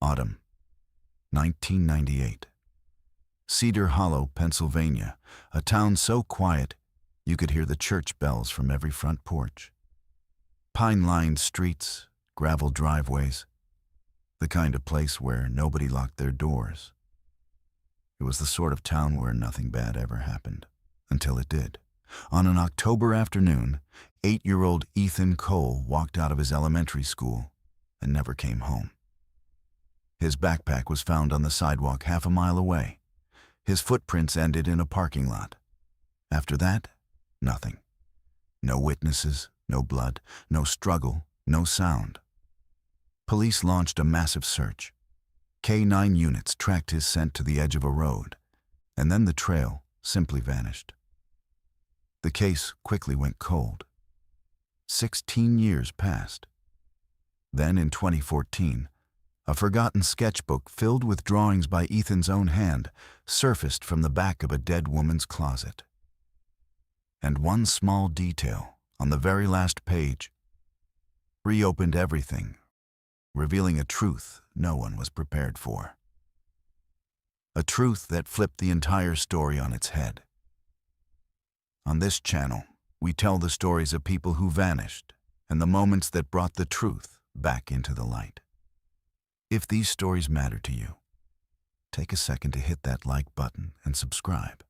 Autumn, 1998. Cedar Hollow, Pennsylvania, a town so quiet you could hear the church bells from every front porch. Pine-lined streets, gravel driveways, the kind of place where nobody locked their doors. It was the sort of town where nothing bad ever happened, until it did. On an October afternoon, 8-year-old Ethan Cole walked out of his elementary school and never came home. His backpack was found on the sidewalk half a mile away. His footprints ended in a parking lot. After that, nothing. No witnesses, no blood, no struggle, no sound. Police launched a massive search. K-9 units tracked his scent to the edge of a road, and then the trail simply vanished. The case quickly went cold. 16 years passed. Then in 2014, a forgotten sketchbook filled with drawings by Ethan's own hand surfaced from the back of a dead woman's closet. And one small detail on the very last page reopened everything, revealing a truth no one was prepared for. A truth that flipped the entire story on its head. On this channel, we tell the stories of people who vanished and the moments that brought the truth back into the light. If these stories matter to you, take a second to hit that like button and subscribe.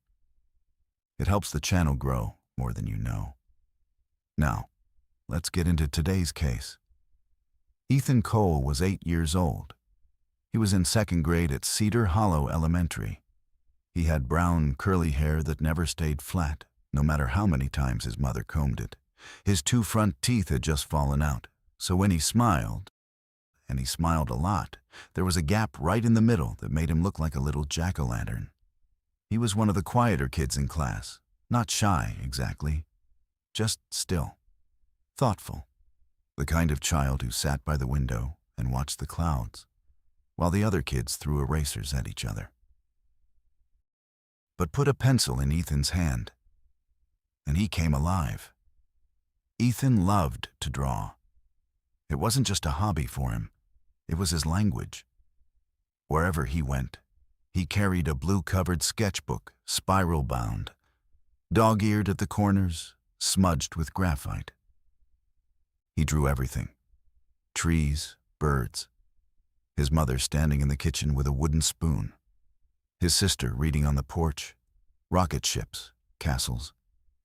It helps the channel grow more than you know. Now, let's get into today's case. Ethan Cole was 8 years old. He was in 2nd grade at Cedar Hollow Elementary. He had brown, curly hair that never stayed flat, no matter how many times his mother combed it. His 2 front teeth had just fallen out, so when he smiled, and he smiled a lot, there was a gap right in the middle that made him look like a little jack-o'-lantern. He was one of the quieter kids in class, not shy exactly, just still, thoughtful, the kind of child who sat by the window and watched the clouds, while the other kids threw erasers at each other. But put a pencil in Ethan's hand, and he came alive. Ethan loved to draw. It wasn't just a hobby for him. It was his language. Wherever he went, he carried a blue-covered sketchbook, spiral-bound, dog-eared at the corners, smudged with graphite. He drew everything. Trees, birds. His mother standing in the kitchen with a wooden spoon. His sister reading on the porch. Rocket ships, castles,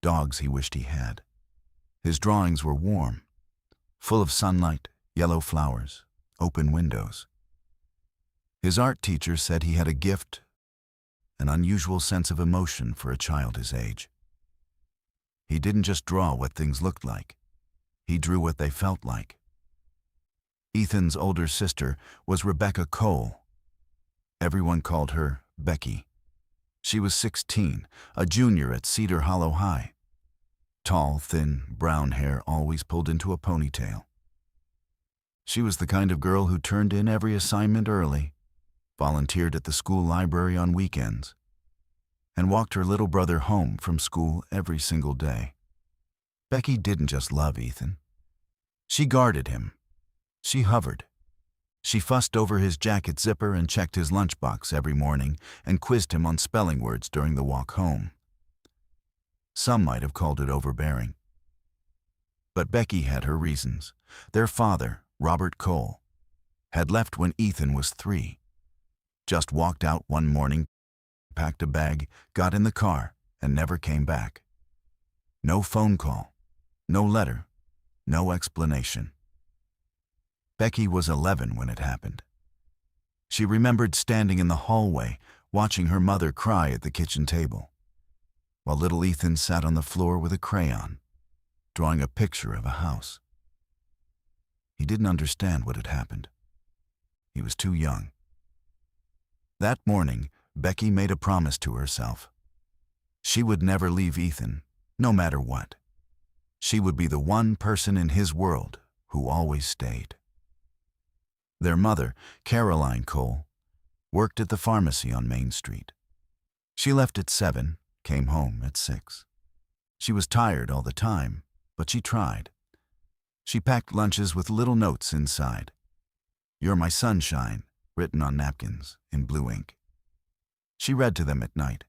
dogs he wished he had. His drawings were warm, full of sunlight, yellow flowers, open windows. His art teacher said he had a gift, an unusual sense of emotion for a child his age. He didn't just draw what things looked like. He drew what they felt like. Ethan's older sister was Rebecca Cole. Everyone called her Becky. She was 16, a junior at Cedar Hollow High. Tall, thin, brown hair always pulled into a ponytail. She was the kind of girl who turned in every assignment early, volunteered at the school library on weekends, and walked her little brother home from school every single day. Becky didn't just love Ethan. She guarded him. She hovered. She fussed over his jacket zipper and checked his lunchbox every morning and quizzed him on spelling words during the walk home. Some might have called it overbearing. But Becky had her reasons. Their father, Robert Cole, had left when Ethan was 3. Just walked out one morning, packed a bag, got in the car, and never came back. No phone call, no letter, no explanation. Becky was 11 when it happened. She remembered standing in the hallway, watching her mother cry at the kitchen table, while little Ethan sat on the floor with a crayon, drawing a picture of a house. He didn't understand what had happened. He was too young. That morning, Becky made a promise to herself. She would never leave Ethan, no matter what. She would be the one person in his world who always stayed. Their mother, Caroline Cole, worked at the pharmacy on Main Street. She left at 7, came home at 6. She was tired all the time, but she tried. She packed lunches with little notes inside. "You're my sunshine. written on napkins in blue ink. She read to them at night.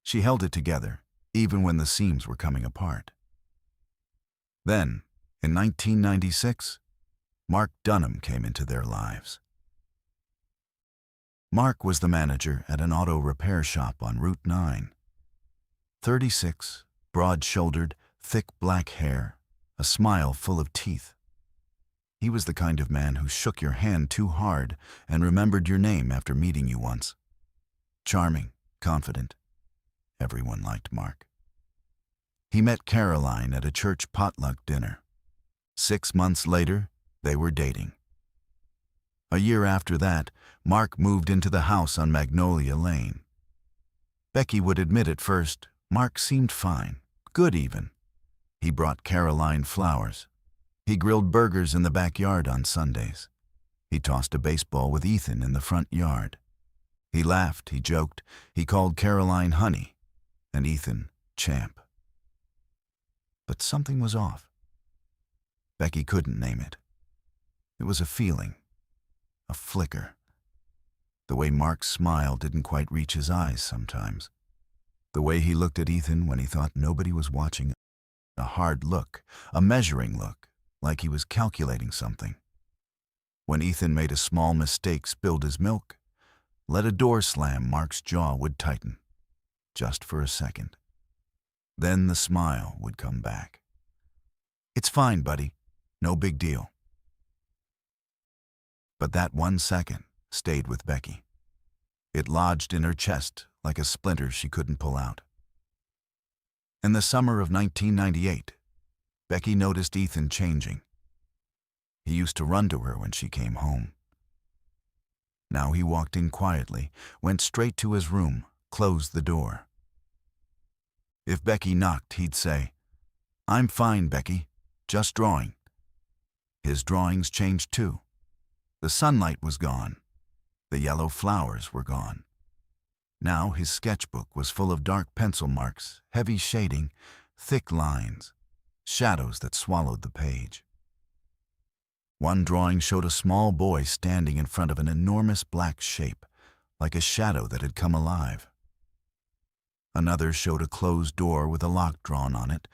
She held it together, even when the seams were coming apart. Then, in 1996, Mark Dunham came into their lives. Mark was the manager at an auto repair shop on Route 9. 36, broad-shouldered, thick black hair, a smile full of teeth. He was the kind of man who shook your hand too hard and remembered your name after meeting you once. Charming, confident. Everyone liked Mark. He met Caroline at a church potluck dinner. 6 months later, they were dating. A year after that, Mark moved into the house on Magnolia Lane. Becky would admit at first, Mark seemed fine, good even. He brought Caroline flowers. He grilled burgers in the backyard on Sundays. He tossed a baseball with Ethan in the front yard. He laughed, he joked, he called Caroline honey, and Ethan champ. But something was off. Becky couldn't name it. It was a feeling, a flicker. The way Mark's smile didn't quite reach his eyes sometimes. The way he looked at Ethan when he thought nobody was watching. A hard look, a measuring look, like he was calculating something. When Ethan made a small mistake, spilled his milk, let a door slam, Mark's jaw would tighten. Just for a second. Then the smile would come back. "It's fine, buddy. No big deal." But that 1 second stayed with Becky. It lodged in her chest like a splinter she couldn't pull out. In the summer of 1998, Becky noticed Ethan changing. He used to run to her when she came home. Now he walked in quietly, went straight to his room, closed the door. If Becky knocked, he'd say, "I'm fine, Becky, just drawing." His drawings changed too. The sunlight was gone. The yellow flowers were gone. Now his sketchbook was full of dark pencil marks, heavy shading, thick lines, shadows that swallowed the page. One drawing showed a small boy standing in front of an enormous black shape, like a shadow that had come alive. Another showed a closed door with a lock drawn on it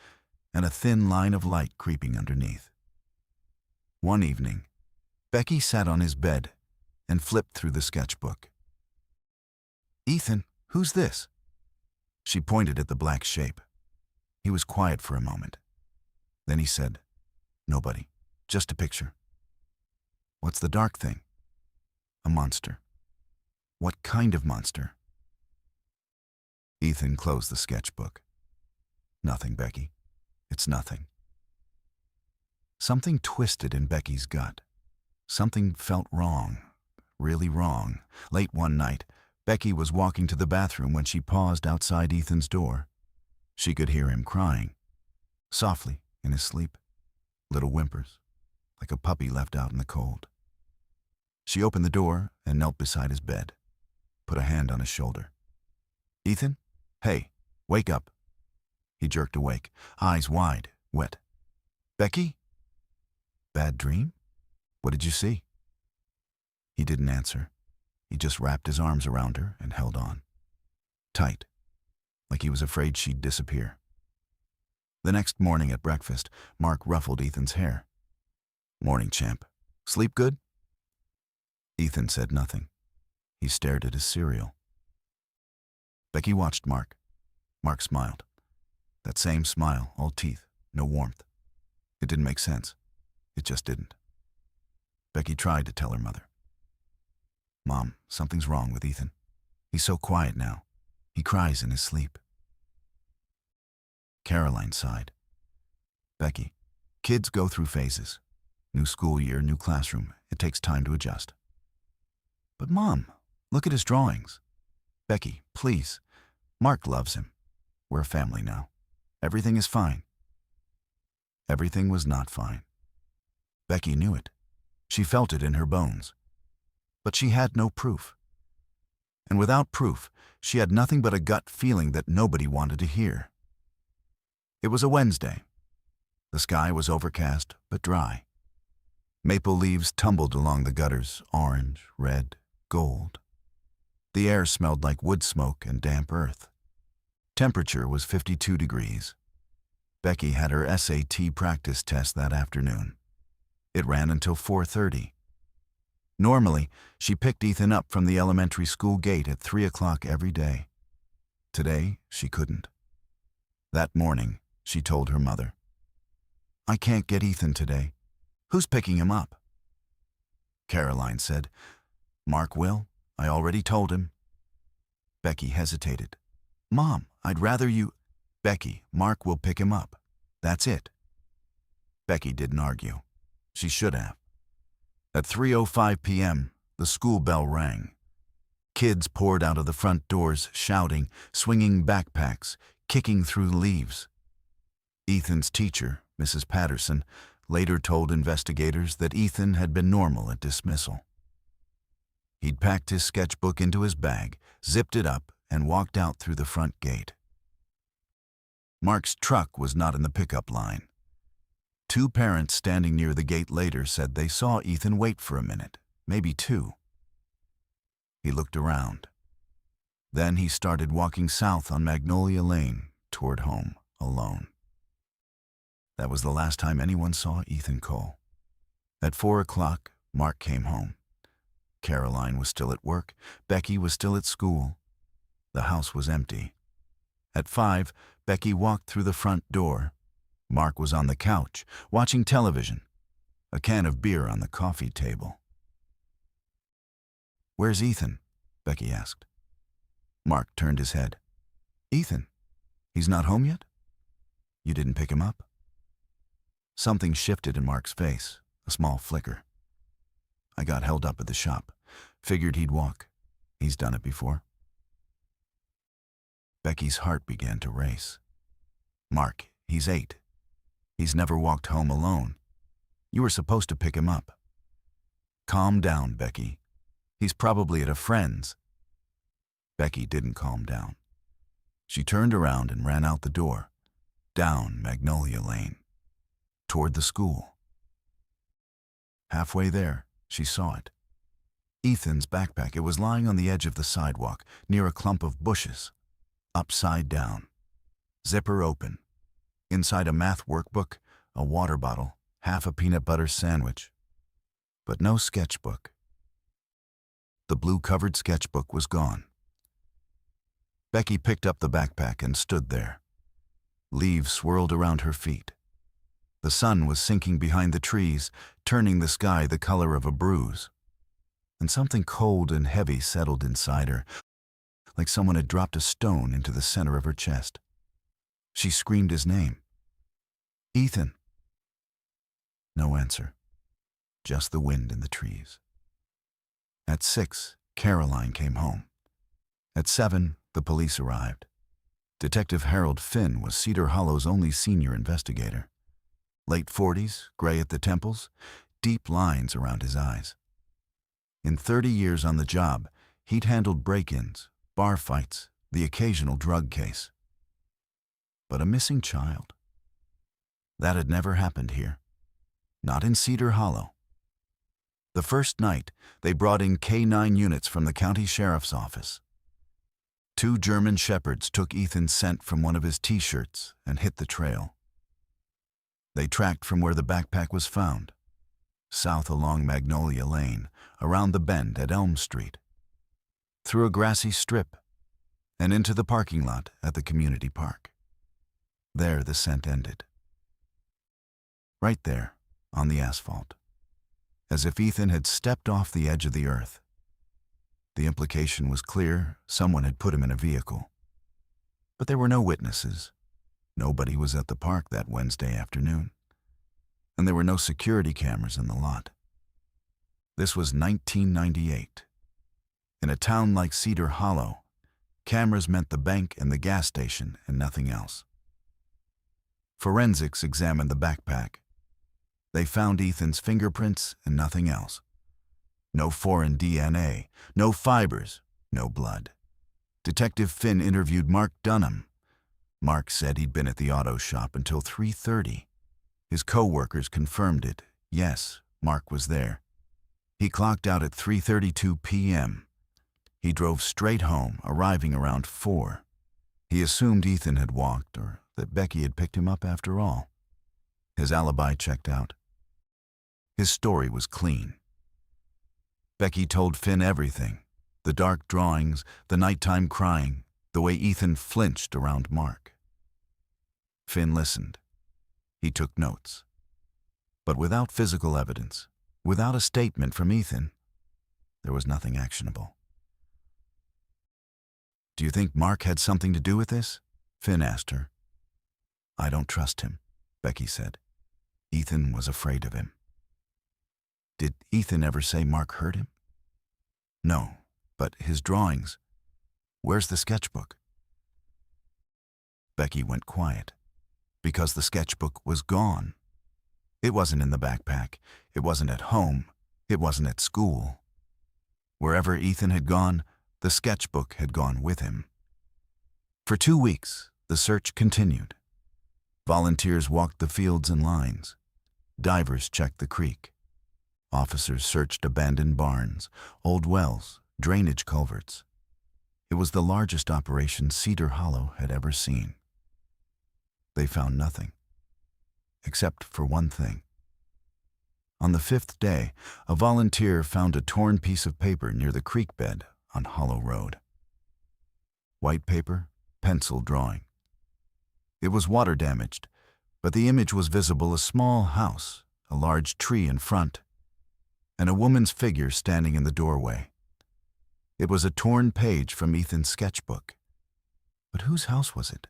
and a thin line of light creeping underneath. One evening, Becky sat on his bed and flipped through the sketchbook. "Ethan, who's this?" She pointed at the black shape. He was quiet for a moment. Then he said, "Nobody, just a picture." "What's the dark thing?" "A monster." "What kind of monster?" Ethan closed the sketchbook. "Nothing, Becky. It's nothing." Something twisted in Becky's gut. Something felt wrong, really wrong. Late one night, Becky was walking to the bathroom when she paused outside Ethan's door. She could hear him crying, softly in his sleep, little whimpers, like a puppy left out in the cold. She opened the door and knelt beside his bed, put a hand on his shoulder. "Ethan? Hey, wake up." He jerked awake, eyes wide, wet. "Becky? Bad dream? What did you see?" He didn't answer. He just wrapped his arms around her and held on. Tight, like he was afraid she'd disappear. The next morning at breakfast, Mark ruffled Ethan's hair. "Morning, champ. Sleep good?" Ethan said nothing. He stared at his cereal. Becky watched Mark. Mark smiled. That same smile, all teeth, no warmth. It didn't make sense. It just didn't. Becky tried to tell her mother. "Mom, something's wrong with Ethan. He's so quiet now. He cries in his sleep." Caroline sighed. "Becky, kids go through phases. New school year, new classroom. It takes time to adjust." "But Mom, look at his drawings." "Becky, please. Mark loves him. We're a family now. Everything is fine." Everything was not fine. Becky knew it. She felt it in her bones. But she had no proof. And without proof, she had nothing but a gut feeling that nobody wanted to hear. It was a Wednesday. The sky was overcast but dry. Maple leaves tumbled along the gutters, orange, red, gold. The air smelled like wood smoke and damp earth. Temperature was 52 degrees. Becky had her SAT practice test that afternoon. It ran until 4:30. Normally, she picked Ethan up from the elementary school gate at 3 o'clock every day. Today, she couldn't. That morning, she told her mother, "I can't get Ethan today. Who's picking him up?" Caroline said, "Mark will. I already told him." Becky hesitated. "Mom, I'd rather you—" "Becky, Mark will pick him up. That's it." Becky didn't argue. She should have. At 3:05 p.m., the school bell rang. Kids poured out of the front doors, shouting, swinging backpacks, kicking through the leaves. Ethan's teacher, Mrs. Patterson, later told investigators that Ethan had been normal at dismissal. He'd packed his sketchbook into his bag, zipped it up, and walked out through the front gate. Mark's truck was not in the pickup line. Two parents standing near the gate later said they saw Ethan wait for a minute, maybe two. He looked around. Then he started walking south on Magnolia Lane toward home, alone. That was the last time anyone saw Ethan Cole. At 4 o'clock, Mark came home. Caroline was still at work. Becky was still at school. The house was empty. At 5, Becky walked through the front door. Mark was on the couch, watching television, a can of beer on the coffee table. "Where's Ethan?" Becky asked. Mark turned his head. "Ethan? He's not home yet? You didn't pick him up?" Something shifted in Mark's face, a small flicker. "I got held up at the shop. Figured he'd walk. He's done it before." Becky's heart began to race. "Mark, he's 8. He's never walked home alone. You were supposed to pick him up." "Calm down, Becky. He's probably at a friend's." Becky didn't calm down. She turned around and ran out the door, down Magnolia Lane, toward the school. Halfway there, she saw it. Ethan's backpack. It was lying on the edge of the sidewalk, near a clump of bushes, upside down, zipper open. Inside a math workbook, a water bottle, half a peanut butter sandwich. But no sketchbook. The blue-covered sketchbook was gone. Becky picked up the backpack and stood there. Leaves swirled around her feet. The sun was sinking behind the trees, turning the sky the color of a bruise. And something cold and heavy settled inside her, like someone had dropped a stone into the center of her chest. She screamed his name. "Ethan." No answer. Just the wind in the trees. At 6, Caroline came home. At 7, the police arrived. Detective Harold Finn was Cedar Hollow's only senior investigator. Late 40s, gray at the temples, deep lines around his eyes. In 30 years on the job, he'd handled break-ins, bar fights, the occasional drug case. But a missing child? That had never happened here. Not in Cedar Hollow. The first night, they brought in K-9 units from the county sheriff's office. 2 German shepherds took Ethan's scent from one of his T-shirts and hit the trail. They tracked from where the backpack was found, south along Magnolia Lane, around the bend at Elm Street, through a grassy strip, and into the parking lot at the community park. There the scent ended. Right there, on the asphalt, as if Ethan had stepped off the edge of the earth. The implication was clear: someone had put him in a vehicle. But there were no witnesses. Nobody was at the park that Wednesday afternoon. And there were no security cameras in the lot. This was 1998. In a town like Cedar Hollow, cameras meant the bank and the gas station and nothing else. Forensics examined the backpack. They found Ethan's fingerprints and nothing else. No foreign DNA, no fibers, no blood. Detective Finn interviewed Mark Dunham. Mark said he'd been at the auto shop until 3:30. His co-workers confirmed it. Yes, Mark was there. He clocked out at 3:32 p.m. He drove straight home, arriving around 4. He assumed Ethan had walked or that Becky had picked him up after all. His alibi checked out. His story was clean. Becky told Finn everything: the dark drawings, the nighttime crying, the way Ethan flinched around Mark. Finn listened. He took notes. But without physical evidence, without a statement from Ethan, there was nothing actionable. "Do you think Mark had something to do with this?" Finn asked her. "I don't trust him," Becky said. "Ethan was afraid of him." "Did Ethan ever say Mark hurt him?" "No, but his drawings. Where's the sketchbook?" Becky went quiet, because the sketchbook was gone. It wasn't in the backpack. It wasn't at home. It wasn't at school. Wherever Ethan had gone, the sketchbook had gone with him. For 2 weeks, the search continued. Volunteers walked the fields and lines. Divers checked the creek. Officers searched abandoned barns, old wells, drainage culverts. It was the largest operation Cedar Hollow had ever seen. They found nothing, except for one thing. On the 5th day, a volunteer found a torn piece of paper near the creek bed on Hollow Road. White paper, pencil drawing. It was water damaged, but the image was visible: a small house, a large tree in front, and a woman's figure standing in the doorway. It was a torn page from Ethan's sketchbook. But whose house was it?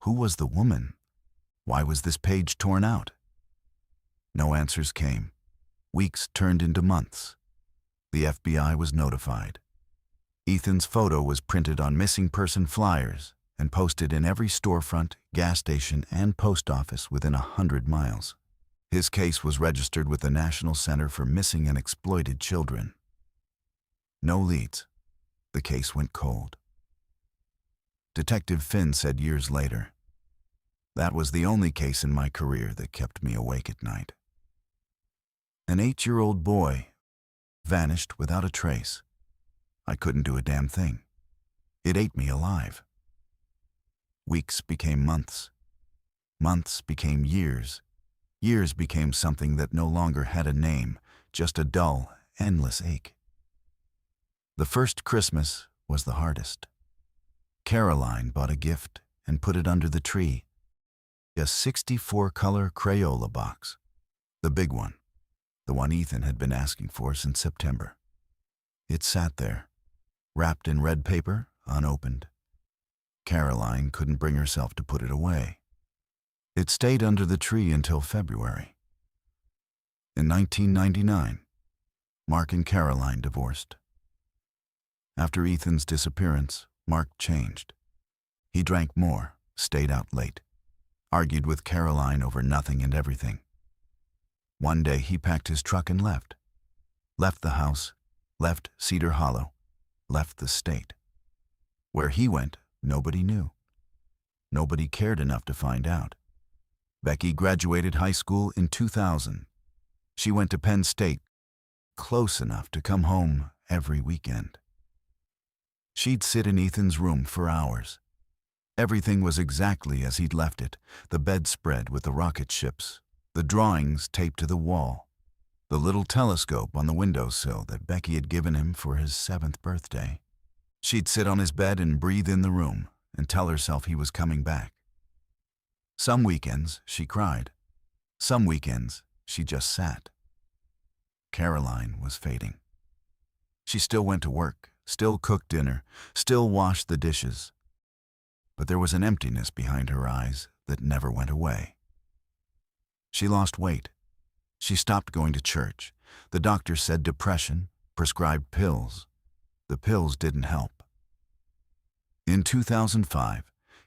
Who was the woman? Why was this page torn out? No answers came. Weeks turned into months. The FBI was notified. Ethan's photo was printed on missing person flyers and posted in every storefront, gas station, and post office within 100 miles. His case was registered with the National Center for Missing and Exploited Children. No leads. The case went cold. Detective Finn said years later, "That was the only case in my career that kept me awake at night." An 8-year-old boy vanished without a trace. I couldn't do a damn thing. It ate me alive. Weeks became months. Months became years. Years became something that no longer had a name, just a dull, endless ache. The first Christmas was the hardest. Caroline bought a gift and put it under the tree. A 64-color Crayola box. The big one. The one Ethan had been asking for since September. It sat there, wrapped in red paper, unopened. Caroline couldn't bring herself to put it away. It stayed under the tree until February. In 1999, Mark and Caroline divorced. After Ethan's disappearance, Mark changed. He drank more, stayed out late, argued with Caroline over nothing and everything. One day he packed his truck and left. Left the house, left Cedar Hollow, left the state. Where he went, nobody knew. Nobody cared enough to find out. Becky graduated high school in 2000. She went to Penn State, close enough to come home every weekend. She'd sit in Ethan's room for hours. Everything was exactly as he'd left it: the bedspread with the rocket ships, the drawings taped to the wall, the little telescope on the windowsill that Becky had given him for his 7th birthday. She'd sit on his bed and breathe in the room and tell herself he was coming back. Some weekends, she cried. Some weekends, she just sat. Caroline was fading. She still went to work, still cooked dinner, still washed the dishes. But there was an emptiness behind her eyes that never went away. She lost weight. She stopped going to church. The doctor said depression, prescribed pills. The pills didn't help. In 2005,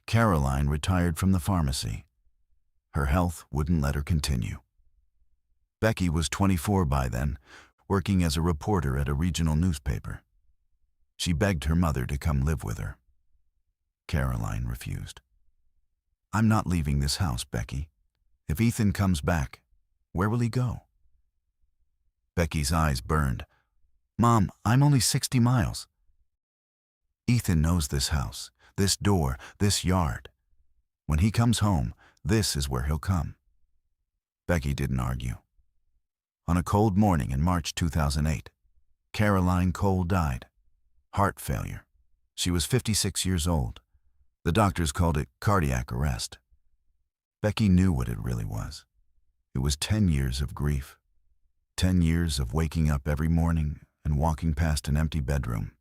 Caroline retired from the pharmacy. Her health wouldn't let her continue. Becky was 24 by then, working as a reporter at a regional newspaper. She begged her mother to come live with her. Caroline refused. "I'm not leaving this house, Becky. If Ethan comes back, where will he go?" Becky's eyes burned. "Mom, I'm only 60 miles. Ethan knows this house, this door, this yard. When he comes home, this is where he'll come." Becky didn't argue. On a cold morning in March 2008, Caroline Cole died. Heart failure. She was 56 years old. The doctors called it cardiac arrest. Becky knew what it really was. It was 10 years of grief. 10 years of waking up every morning and walking past an empty bedroom.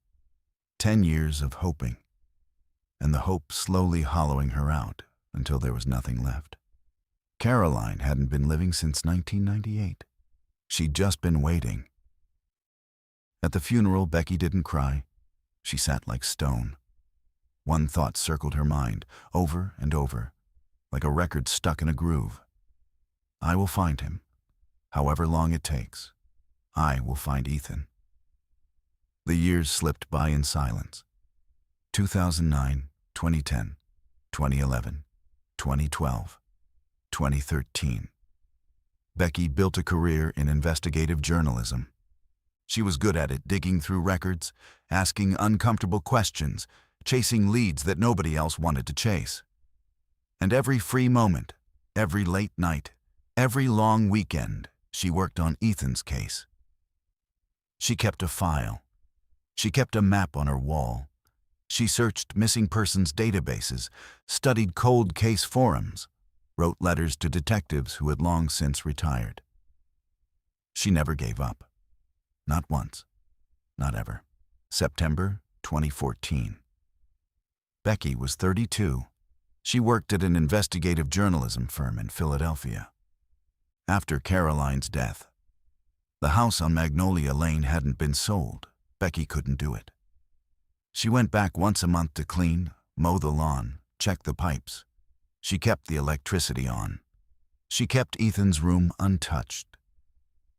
10 years of hoping, and the hope slowly hollowing her out until there was nothing left. Caroline hadn't been living since 1998. She'd just been waiting. At the funeral, Becky didn't cry. She sat like stone. One thought circled her mind, over and over, like a record stuck in a groove. I will find him, however long it takes. I will find Ethan. The years slipped by in silence. 2009, 2010, 2011, 2012, 2013. Becky built a career in investigative journalism. She was good at it, digging through records, asking uncomfortable questions, chasing leads that nobody else wanted to chase. And every free moment, every late night, every long weekend, she worked on Ethan's case. She kept a file. She kept a map on her wall. She searched missing persons databases, studied cold case forums, wrote letters to detectives who had long since retired. She never gave up. Not once. Not ever. September 2014. Becky was 32. She worked at an investigative journalism firm in Philadelphia. After Caroline's death, the house on Magnolia Lane hadn't been sold. Becky couldn't do it. She went back once a month to clean, mow the lawn, check the pipes. She kept the electricity on. She kept Ethan's room untouched.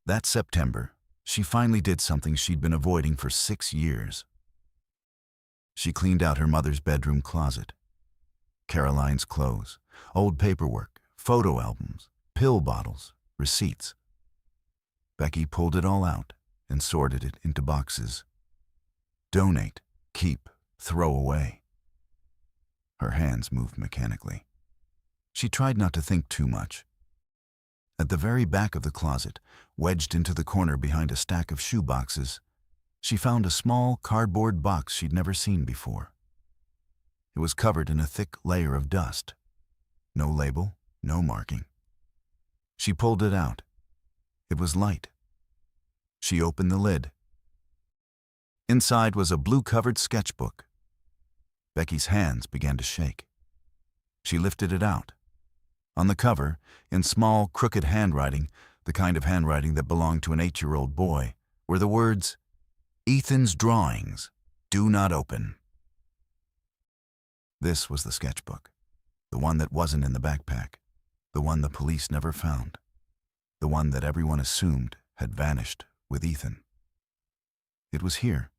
That September, she finally did something she'd been avoiding for 6 years. She cleaned out her mother's bedroom closet. Caroline's clothes, old paperwork, photo albums, pill bottles, receipts. Becky pulled it all out and sorted it into boxes. Donate, keep, throw away. Her hands moved mechanically. She tried not to think too much. At the very back of the closet, wedged into the corner behind a stack of shoe boxes, she found a small cardboard box she'd never seen before. It was covered in a thick layer of dust. No label, no marking. She pulled it out. It was light. She opened the lid. Inside was a blue-covered sketchbook. Becky's hands began to shake. She lifted it out. On the cover, in small, crooked handwriting, the kind of handwriting that belonged to an 8-year-old boy, were the words, "Ethan's drawings. Do not open." This was the sketchbook, the one that wasn't in the backpack, the one the police never found, the one that everyone assumed had vanished with Ethan. It was here,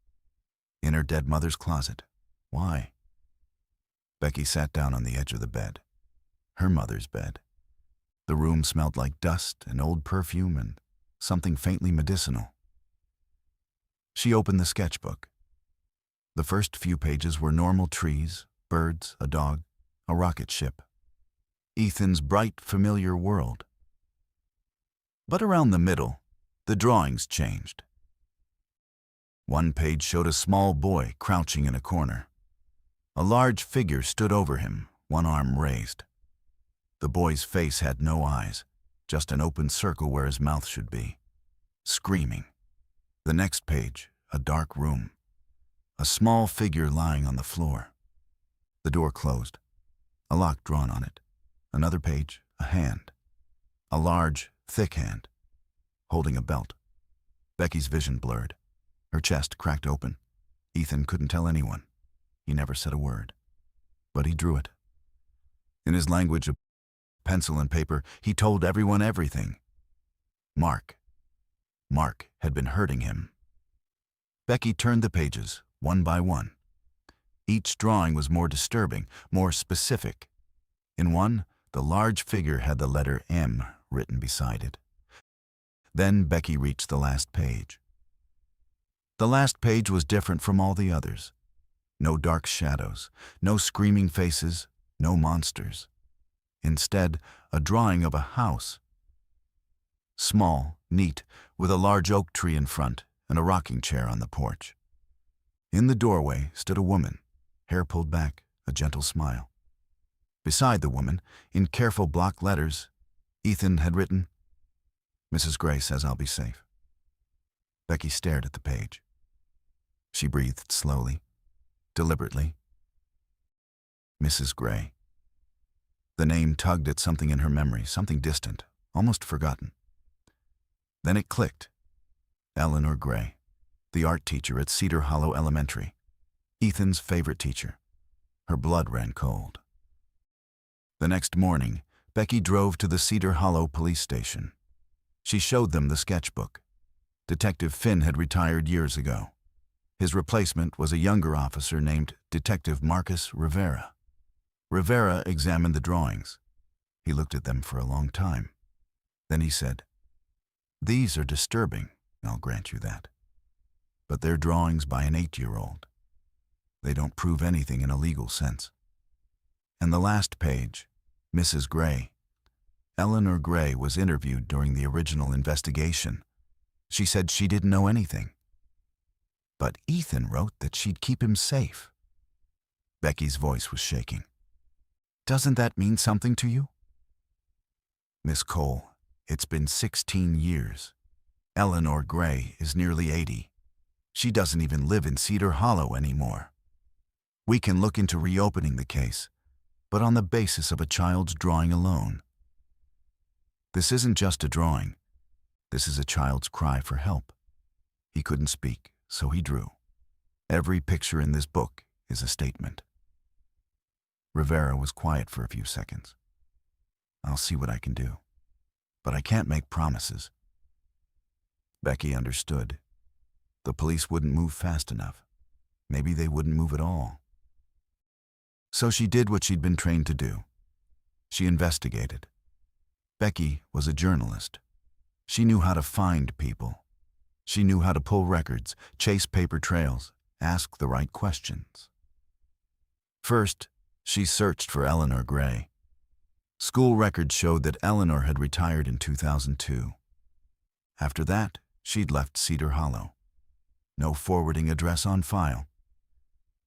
in her dead mother's closet. Why? Becky sat down on the edge of the bed, her mother's bed. The room smelled like dust and old perfume and something faintly medicinal. She opened the sketchbook. The first few pages were normal trees, birds, a dog, a rocket ship. Ethan's bright, familiar world. But around the middle, the drawings changed. One page showed a small boy crouching in a corner. A large figure stood over him, one arm raised. The boy's face had no eyes, just an open circle where his mouth should be. Screaming. The next page, a dark room. A small figure lying on the floor. The door closed. A lock drawn on it. Another page, a hand. A large, thick hand, holding a belt. Becky's vision blurred. Her chest cracked open. Ethan couldn't tell anyone. He never said a word. But he drew it. In his language of pencil and paper, he told everyone everything. Mark. Mark had been hurting him. Becky turned the pages, one by one. Each drawing was more disturbing, more specific. In one, the large figure had the letter M written beside it. Then Becky reached the last page. The last page was different from all the others. No dark shadows, no screaming faces, no monsters. Instead, a drawing of a house. Small, neat, with a large oak tree in front and a rocking chair on the porch. In the doorway stood a woman, hair pulled back, a gentle smile. Beside the woman, in careful block letters, Ethan had written, "Mrs. Gray says I'll be safe." Becky stared at the page. She breathed slowly, deliberately. Mrs. Gray. The name tugged at something in her memory, something distant, almost forgotten. Then it clicked. Eleanor Gray, the art teacher at Cedar Hollow Elementary. Ethan's favorite teacher. Her blood ran cold. The next morning, Becky drove to the Cedar Hollow police station. She showed them the sketchbook. Detective Finn had retired years ago. His replacement was a younger officer named Detective Marcus Rivera. Rivera examined the drawings. He looked at them for a long time. Then he said, "These are disturbing, I'll grant you that. But they're drawings by an 8-year-old. They don't prove anything in a legal sense." And the last page, Mrs. Gray. Eleanor Gray was interviewed during the original investigation. She said she didn't know anything. But Ethan wrote that she'd keep him safe. Becky's voice was shaking. "Doesn't that mean something to you?" "Miss Cole, it's been 16 years. Eleanor Gray is nearly 80. She doesn't even live in Cedar Hollow anymore. We can look into reopening the case, but on the basis of a child's drawing alone. This isn't just a drawing. This is a child's cry for help. He couldn't speak, so he drew. Every picture in this book is a statement." Rivera was quiet for a few seconds. "I'll see what I can do, but I can't make promises." Becky understood. The police wouldn't move fast enough. Maybe they wouldn't move at all. So she did what she'd been trained to do. She investigated. Becky was a journalist. She knew how to find people. She knew how to pull records, chase paper trails, ask the right questions. First, she searched for Eleanor Gray. School records showed that Eleanor had retired in 2002. After that, she'd left Cedar Hollow. No forwarding address on file.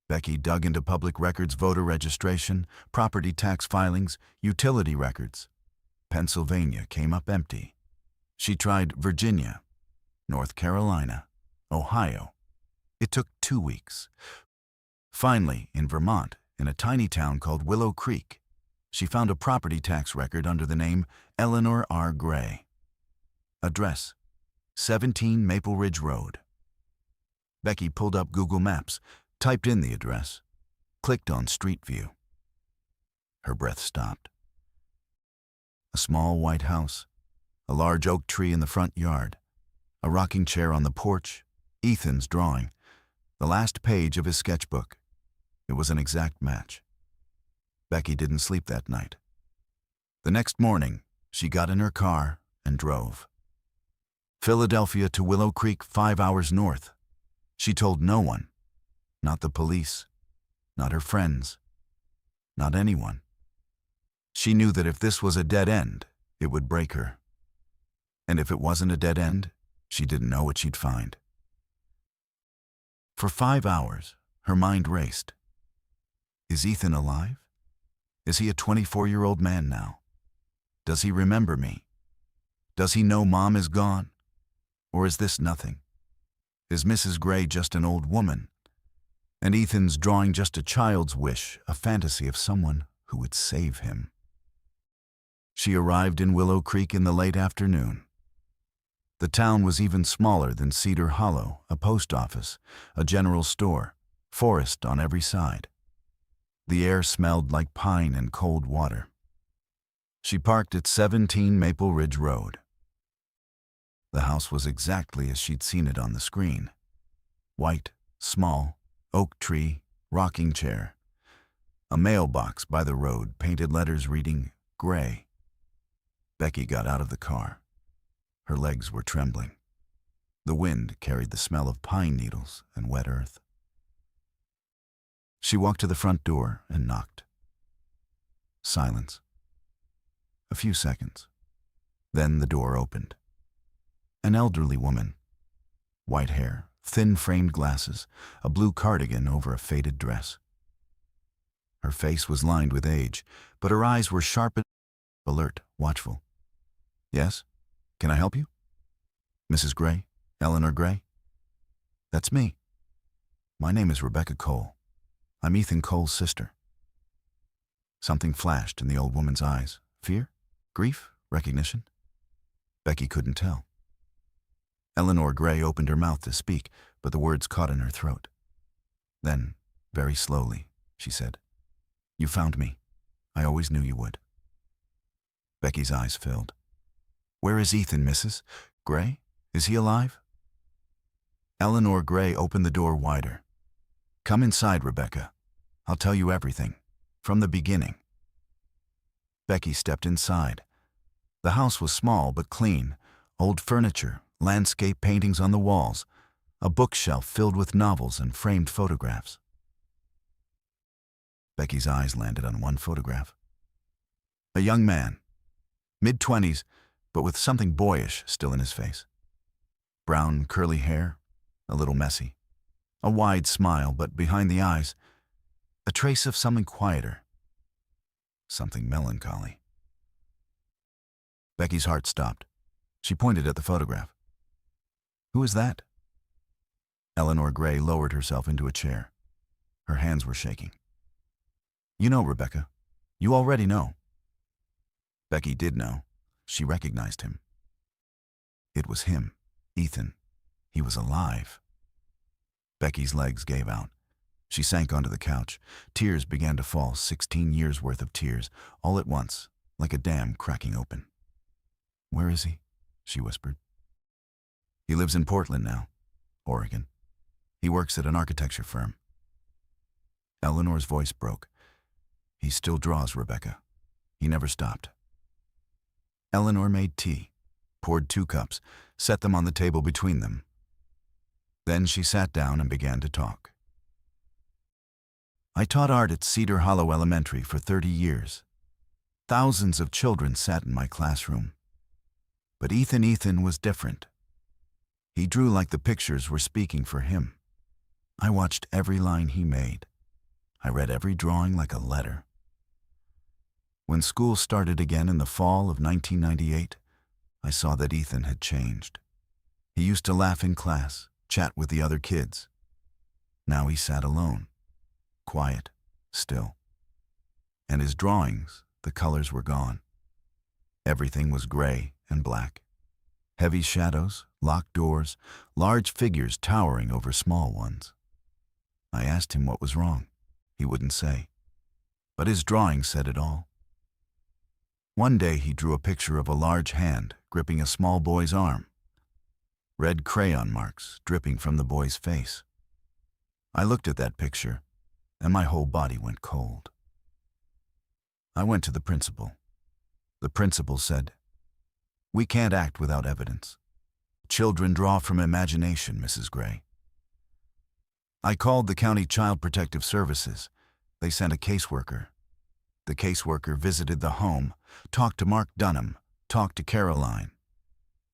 Becky dug into public records, voter registration, property tax filings, utility records. Pennsylvania came up empty. She tried Virginia, North Carolina, Ohio. It took 2 weeks. Finally, in Vermont, in a tiny town called Willow Creek, she found a property tax record under the name Eleanor R. Gray. Address, 17 Maple Ridge Road. Becky pulled up Google Maps, typed in the address, clicked on Street View. Her breath stopped. A small white house, a large oak tree in the front yard, a rocking chair on the porch, Ethan's drawing, the last page of his sketchbook. It was an exact match. Becky didn't sleep that night. The next morning, she got in her car and drove. Philadelphia to Willow Creek, 5 hours north. She told no one, not the police, not her friends, not anyone. She knew that if this was a dead end, it would break her. And if it wasn't a dead end, she didn't know what she'd find. For 5 hours, her mind raced. Is Ethan alive? Is he a 24-year-old man now? Does he remember me? Does he know Mom is gone? Or is this nothing? Is Mrs. Gray just an old woman? And Ethan's drawing just a child's wish, a fantasy of someone who would save him. She arrived in Willow Creek in the late afternoon. The town was even smaller than Cedar Hollow, a post office, a general store, forest on every side. The air smelled like pine and cold water. She parked at 17 Maple Ridge Road. The house was exactly as she'd seen it on the screen. White, small, oak tree, rocking chair. A mailbox by the road, painted letters reading, Gray. Becky got out of the car. Her legs were trembling. The wind carried the smell of pine needles and wet earth. She walked to the front door and knocked. Silence. A few seconds. Then the door opened. An elderly woman. White hair, thin-framed glasses, a blue cardigan over a faded dress. Her face was lined with age, but her eyes were sharp, alert, watchful. "Yes? Can I help you? Mrs. Gray? Eleanor Gray?" "That's me. My name is Rebecca Cole. I'm Ethan Cole's sister." Something flashed in the old woman's eyes. Fear? Grief? Recognition? Becky couldn't tell. Eleanor Gray opened her mouth to speak, but the words caught in her throat. Then, very slowly, she said, "You found me. I always knew you would." Becky's eyes filled. "Where is Ethan, Mrs. Gray? Is he alive?" Eleanor Gray opened the door wider. "Come inside, Rebecca. I'll tell you everything, from the beginning." Becky stepped inside. The house was small but clean. Old furniture, landscape paintings on the walls, a bookshelf filled with novels and framed photographs. Becky's eyes landed on one photograph. A young man, mid-20s, but with something boyish still in his face. Brown, curly hair, a little messy. A wide smile, but behind the eyes, a trace of something quieter, something melancholy. Becky's heart stopped. She pointed at the photograph. "Who is that?" Eleanor Gray lowered herself into a chair. Her hands were shaking. "You know, Rebecca. You already know." Becky did know. She recognized him. It was him, Ethan. He was alive. Becky's legs gave out. She sank onto the couch. Tears began to fall, 16 years' worth of tears, all at once, like a dam cracking open. "Where is he?" she whispered. "He lives in Portland now, Oregon. He works at an architecture firm." Eleanor's voice broke. "He still draws, Rebecca. He never stopped." Eleanor made tea, poured 2 cups, set them on the table between them. Then she sat down and began to talk. "I taught art at Cedar Hollow Elementary for 30 years. Thousands of children sat in my classroom. But Ethan was different. He drew like the pictures were speaking for him. I watched every line he made. I read every drawing like a letter. When school started again in the fall of 1998, I saw that Ethan had changed. He used to laugh in class, chat with the other kids. Now he sat alone, quiet, still. And his drawings, the colors were gone. Everything was gray and black. Heavy shadows, locked doors, large figures towering over small ones. I asked him what was wrong. He wouldn't say. But his drawing said it all. One day he drew a picture of a large hand gripping a small boy's arm. Red crayon marks dripping from the boy's face. I looked at that picture, and my whole body went cold. I went to the principal. The principal said, "We can't act without evidence. Children draw from imagination, Mrs. Gray." I called the County Child Protective Services. They sent a caseworker. The caseworker visited the home, talked to Mark Dunham, talked to Caroline.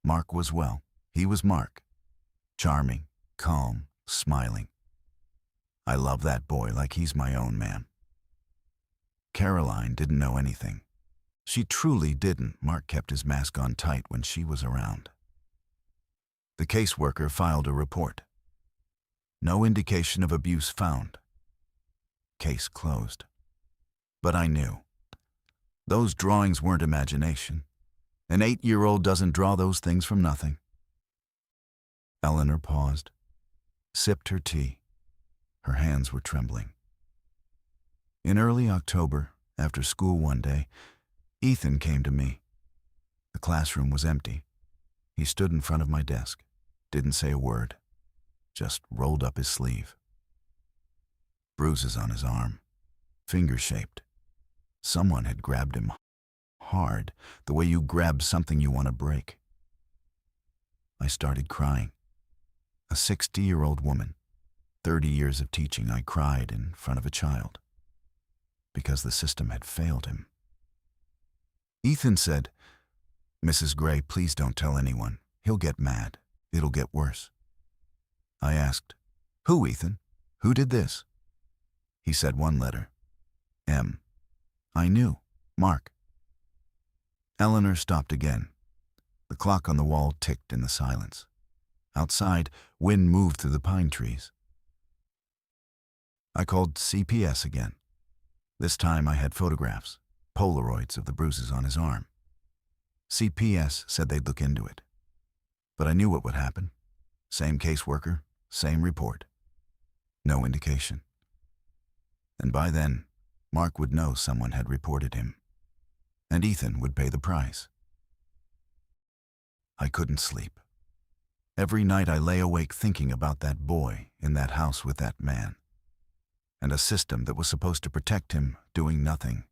Mark was well. He was Mark. Charming, calm, smiling. I love that boy like he's my own man. Caroline didn't know anything. She truly didn't. Mark kept his mask on tight when she was around. The caseworker filed a report. No indication of abuse found. Case closed. But I knew. Those drawings weren't imagination. An 8-year-old doesn't draw those things from nothing. Eleanor paused, sipped her tea. Her hands were trembling. In early October, after school one day, Ethan came to me. The classroom was empty. He stood in front of my desk, didn't say a word, just rolled up his sleeve. Bruises on his arm, finger-shaped. Someone had grabbed him hard, the way you grab something you want to break. I started crying. A 60-year-old woman, 30 years of teaching. I cried in front of a child because the system had failed him. Ethan said, "Mrs. Gray, please don't tell anyone. He'll get mad. It'll get worse." I asked, "Who, Ethan? Who did this?" He said one letter. M. I knew. Mark. Eleanor stopped again. The clock on the wall ticked in the silence. Outside, wind moved through the pine trees. I called CPS again. This time I had photographs, Polaroids of the bruises on his arm. CPS said they'd look into it. But I knew what would happen. Same caseworker, same report. No indication. And by then, Mark would know someone had reported him. And Ethan would pay the price. I couldn't sleep. Every night I lay awake thinking about that boy in that house with that man, and a system that was supposed to protect him doing nothing.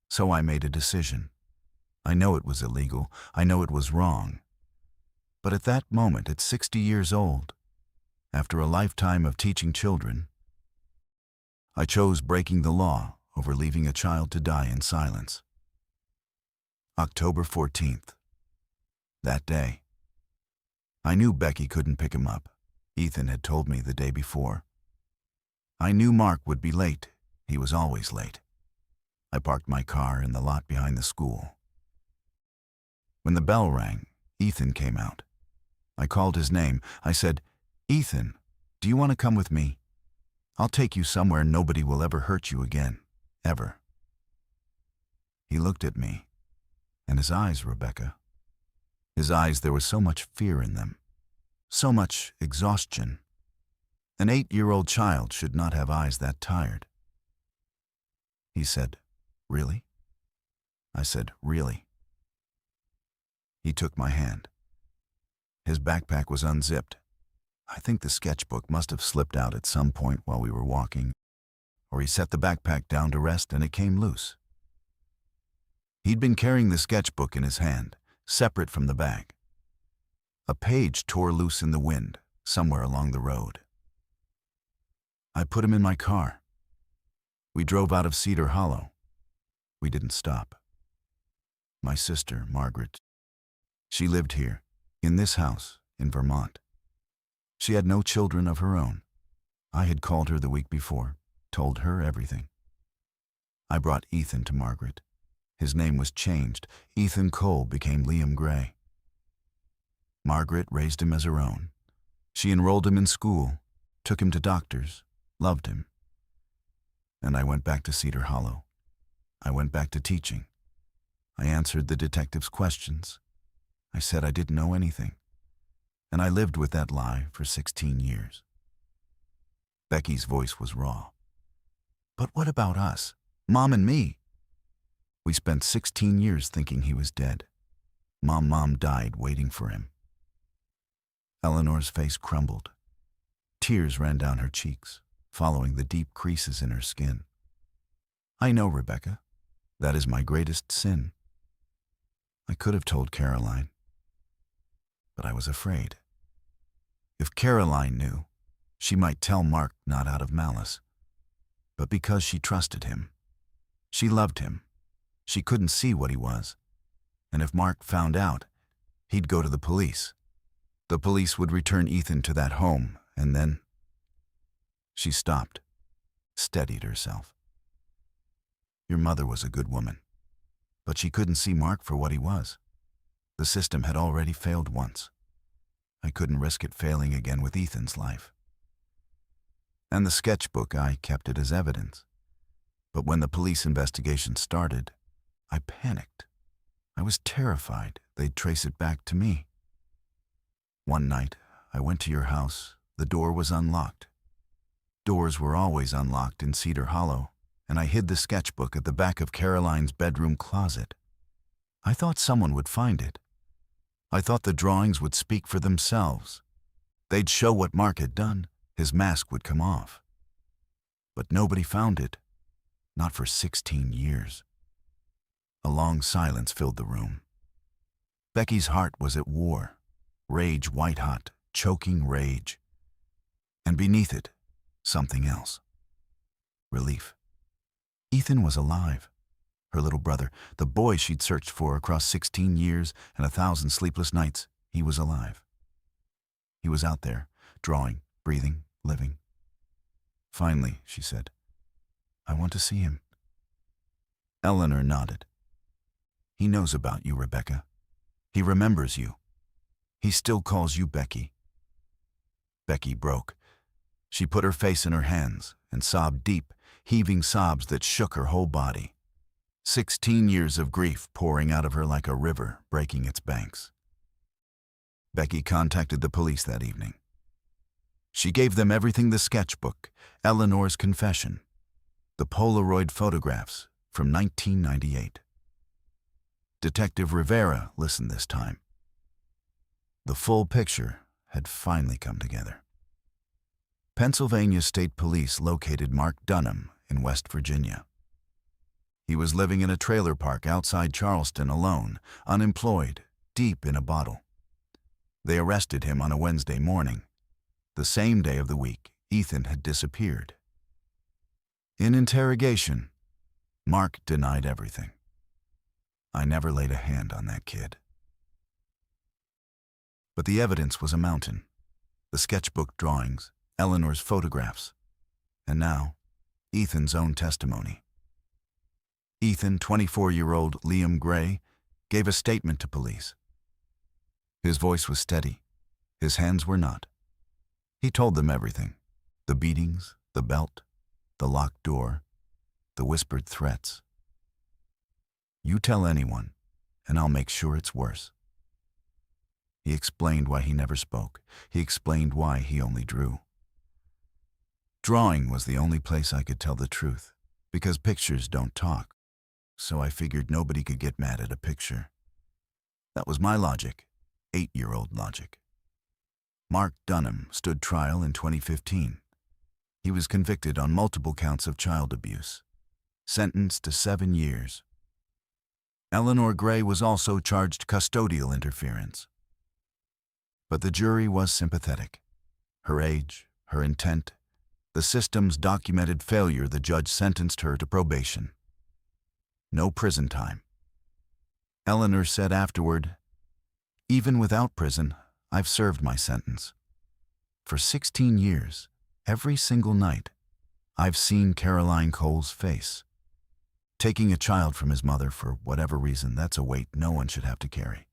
So I made a decision. I know it was illegal. I know it was wrong. But at that moment, at 60 years old, after a lifetime of teaching children, I chose breaking the law over leaving a child to die in silence. October 14th. That day. I knew Becky couldn't pick him up. Ethan had told me the day before. I knew Mark would be late. He was always late. I parked my car in the lot behind the school. When the bell rang, Ethan came out. I called his name. I said, "Ethan, do you want to come with me? I'll take you somewhere nobody will ever hurt you again. Ever." He looked at me, and his eyes, Rebecca. His eyes, there was so much fear in them, so much exhaustion. An 8-year-old child should not have eyes that tired. He said, "Really?" I said, "Really?" He took my hand. His backpack was unzipped. I think the sketchbook must have slipped out at some point while we were walking, or he set the backpack down to rest and it came loose. He'd been carrying the sketchbook in his hand, separate from the bag. A page tore loose in the wind, somewhere along the road. I put him in my car. We drove out of Cedar Hollow. We didn't stop. My sister, Margaret, she lived here, in this house, in Vermont. She had no children of her own. I had called her the week before, told her everything. I brought Ethan to Margaret. His name was changed. Ethan Cole became Liam Gray. Margaret raised him as her own. She enrolled him in school, took him to doctors, loved him. And I went back to Cedar Hollow. I went back to teaching. I answered the detective's questions. I said I didn't know anything. And I lived with that lie for 16 years. Becky's voice was raw. "But what about us? Mom and me?" We spent 16 years thinking he was dead. Mom died waiting for him. Eleanor's face crumbled. Tears ran down her cheeks, following the deep creases in her skin. "I know, Rebecca. That is my greatest sin. I could have told Caroline. But I was afraid. If Caroline knew, she might tell Mark not out of malice, but because she trusted him. She loved him. She couldn't see what he was. And if Mark found out, he'd go to the police. The police would return Ethan to that home, and then... She stopped, steadied herself. "Your mother was a good woman, but she couldn't see Mark for what he was. The system had already failed once. I couldn't risk it failing again with Ethan's life. And the sketchbook, I kept it as evidence. But when the police investigation started, I panicked. I was terrified they'd trace it back to me. One night, I went to your house. The door was unlocked. Doors were always unlocked in Cedar Hollow, and I hid the sketchbook at the back of Caroline's bedroom closet. I thought someone would find it. I thought the drawings would speak for themselves. They'd show what Mark had done. His mask would come off. But nobody found it. Not for 16 years. A long silence filled the room. Becky's heart was at war, rage white-hot, choking rage. And beneath it, something else. Relief. Ethan was alive. Her little brother, the boy she'd searched for across 16 years and 1,000 sleepless nights, he was alive. He was out there, drawing, breathing, living. Finally, she said, I want to see him. Eleanor nodded. He knows about you, Rebecca. He remembers you. He still calls you Becky. Becky broke. She put her face in her hands and sobbed deep, heaving sobs that shook her whole body. 16 years of grief pouring out of her like a river breaking its banks. Becky contacted the police that evening. She gave them everything: the sketchbook, Eleanor's confession, the Polaroid photographs from 1998. Detective Rivera listened this time. The full picture had finally come together. Pennsylvania State Police located Mark Dunham in West Virginia. He was living in a trailer park outside Charleston alone, unemployed, deep in a bottle. They arrested him on a Wednesday morning, the same day of the week Ethan had disappeared. In interrogation, Mark denied everything. I never laid a hand on that kid. But the evidence was a mountain. The sketchbook drawings, Eleanor's photographs, and now, Ethan's own testimony. Ethan, 24-year-old Liam Gray, gave a statement to police. His voice was steady. His hands were not. He told them everything: the beatings, the belt, the locked door, the whispered threats. You tell anyone, and I'll make sure it's worse. He explained why he never spoke. He explained why he only drew. Drawing was the only place I could tell the truth, because pictures don't talk, so I figured nobody could get mad at a picture. That was my logic, 8-year-old logic. Mark Dunham stood trial in 2015. He was convicted on multiple counts of child abuse, sentenced to 7 years. Eleanor Gray was also charged custodial interference. But the jury was sympathetic. Her age, her intent, the system's documented failure, the judge sentenced her to probation. No prison time. Eleanor said afterward, "Even without prison, I've served my sentence. For 16 years, every single night, I've seen Caroline Cole's face. Taking a child from his mother for whatever reason, that's a weight no one should have to carry.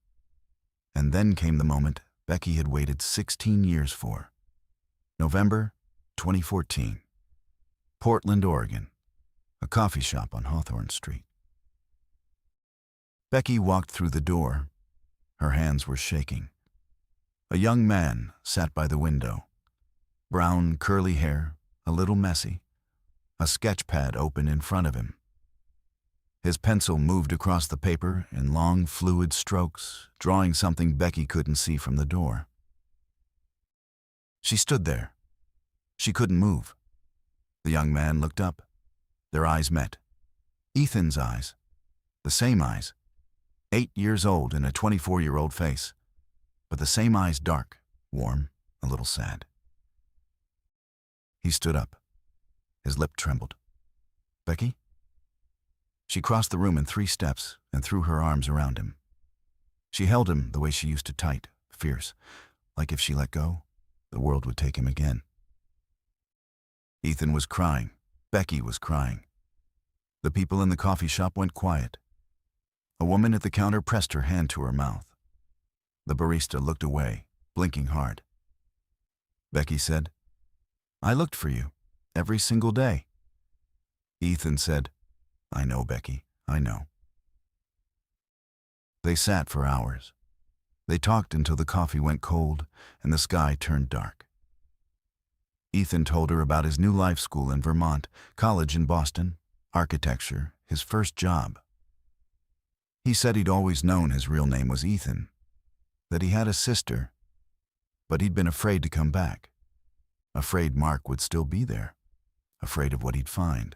And then came the moment Becky had waited 16 years for. November 2014. Portland, Oregon. A coffee shop on Hawthorne Street. Becky walked through the door. Her hands were shaking. A young man sat by the window. Brown, curly hair, a little messy. A sketch pad open in front of him. His pencil moved across the paper in long, fluid strokes, drawing something Becky couldn't see from the door. She stood there. She couldn't move. The young man looked up. Their eyes met. Ethan's eyes. The same eyes. 8 years old in a 24-year-old face. But the same eyes, dark, warm, a little sad. He stood up. His lip trembled. "Becky?" She crossed the room in 3 steps and threw her arms around him. She held him the way she used to, tight, fierce, like if she let go, the world would take him again. Ethan was crying. Becky was crying. The people in the coffee shop went quiet. A woman at the counter pressed her hand to her mouth. The barista looked away, blinking hard. Becky said, "I looked for you, every single day." Ethan said, "I know, Becky, I know." They sat for hours. They talked until the coffee went cold and the sky turned dark. Ethan told her about his new life school in Vermont, college in Boston, architecture, his first job. He said he'd always known his real name was Ethan, that he had a sister, but he'd been afraid to come back, afraid Mark would still be there, afraid of what he'd find.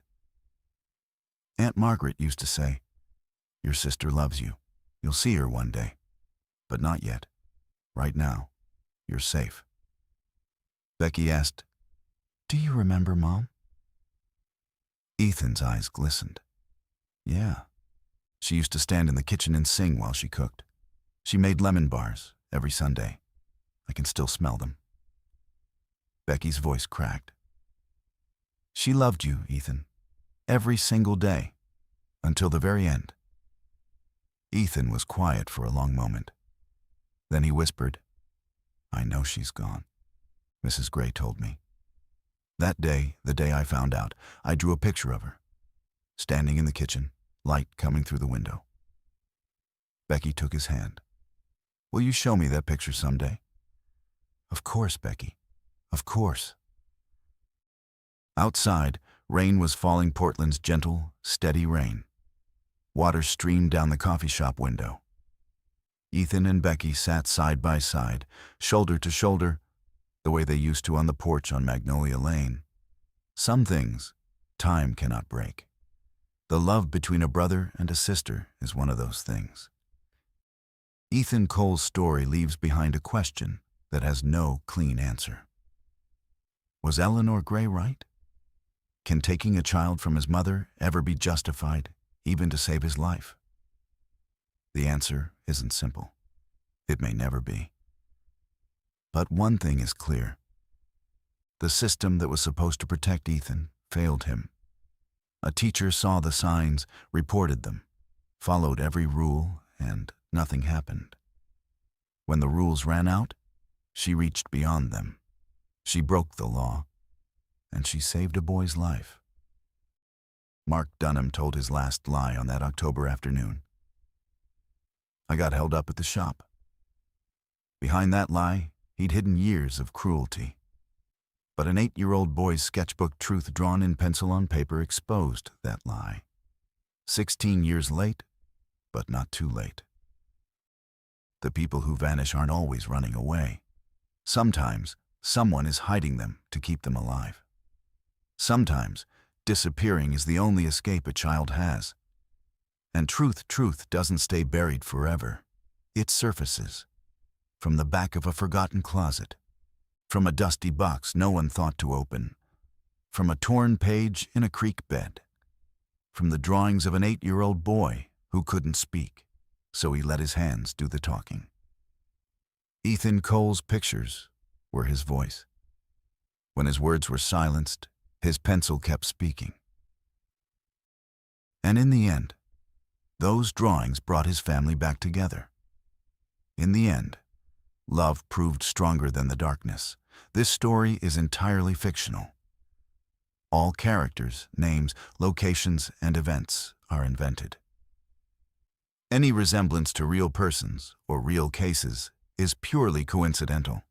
Aunt Margaret used to say, "Your sister loves you. You'll see her one day. But not yet. Right now, you're safe." Becky asked, "Do you remember, Mom?" Ethan's eyes glistened. "Yeah. She used to stand in the kitchen and sing while she cooked. She made lemon bars every Sunday. I can still smell them." Becky's voice cracked. "She loved you, Ethan, every single day, until the very end." Ethan was quiet for a long moment. Then he whispered, "I know she's gone. Mrs. Gray told me. That day, the day I found out, I drew a picture of her, standing in the kitchen, light coming through the window." Becky took his hand. "Will you show me that picture someday?" "Of course, Becky. Of course." Outside, rain was falling, Portland's gentle, steady rain. Water streamed down the coffee shop window. Ethan and Becky sat side by side, shoulder to shoulder, the way they used to on the porch on Magnolia Lane. Some things time cannot break. The love between a brother and a sister is one of those things. Ethan Cole's story leaves behind a question that has no clean answer. Was Eleanor Gray right? Can taking a child from his mother ever be justified, even to save his life? The answer isn't simple. It may never be. But one thing is clear. The system that was supposed to protect Ethan failed him. A teacher saw the signs, reported them, followed every rule, and nothing happened. When the rules ran out, she reached beyond them. She broke the law, and she saved a boy's life. Mark Dunham told his last lie on that October afternoon. "I got held up at the shop." Behind that lie, he'd hidden years of cruelty. But an 8-year-old boy's sketchbook truth drawn in pencil on paper exposed that lie. 16 years late, but not too late. The people who vanish aren't always running away. Sometimes, someone is hiding them to keep them alive. Sometimes, disappearing is the only escape a child has. And truth doesn't stay buried forever. It surfaces. From the back of a forgotten closet. From a dusty box no one thought to open. From a torn page in a creek bed. From the drawings of an 8-year-old boy who couldn't speak, so he let his hands do the talking. Ethan Cole's pictures were his voice. When his words were silenced, his pencil kept speaking. And in the end, those drawings brought his family back together. In the end, love proved stronger than the darkness. This story is entirely fictional. All characters, names, locations, and events are invented. Any resemblance to real persons or real cases is purely coincidental.